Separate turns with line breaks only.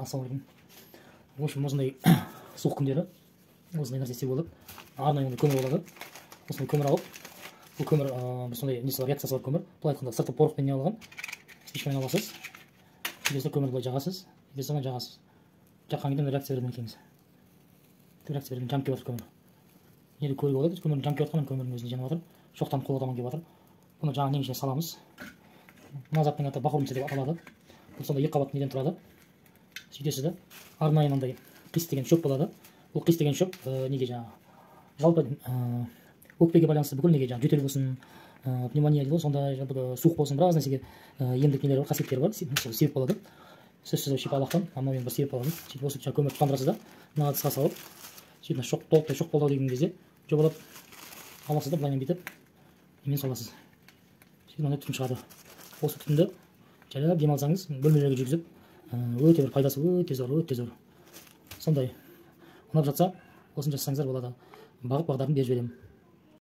Ассалаумағалейкум. В общем, осындай суық күндері осындай нәрсе істеуге болады. Арнайы көмір болады. Осындай көмір алып, бұл көмір бір сондай несі бар, реакциясы бар көмір. Былай айтқанда сырты порохпен не алған, спичкамен аласыз. Келесі көмірді былай жағасыз, келесі соған жағасыз. Жаққан кезде реакция берген екенсіз. Реакция берген жанып келіп жатыр көмір. Неде көруге болады, көмірдің жанып келіп жатқанын көмірдің өзіне жанып жатыр. Шоқтанып қолға таман келіп жатыр. Бұны жаңа ненің ішіне саламыз. Мына заттың аты бақұрымша деп аталады. Бұл сондай екі қабат неден тұрады. Сөйтесіз да, арнайы мынандай қис деген шөп болады. Бұл қис деген шөп неге жаңа жалпы өкпеге байланысты бүкіл неге жаңа жөтел болсын, пневмония дейді ғой, сондай суық болсын, біраз нәрсеге емдік нелері бар, қасиеттері бар, себеп болады. Сөзсіз шипа Аллахтан, амалмен бір себеп болады. Сөйтіп осы көмір тұтандырасыз да, мына ыдысқа салып, сөйтіп шоқ толықтай шоқ қолдау деген кезде жобалап аласыз да, былаймен бүйтіп немен саласыз. Сөйтіп мынандай түтін шығады. Осы түтінді жайлап демалсаңыз, бөлмелерге жүргізіп, өте бір пайдасы өте зор. Сондай ұнап жатса, осыны жасасаңыздар болады. Бағыт бағдарын беріп жіберемін.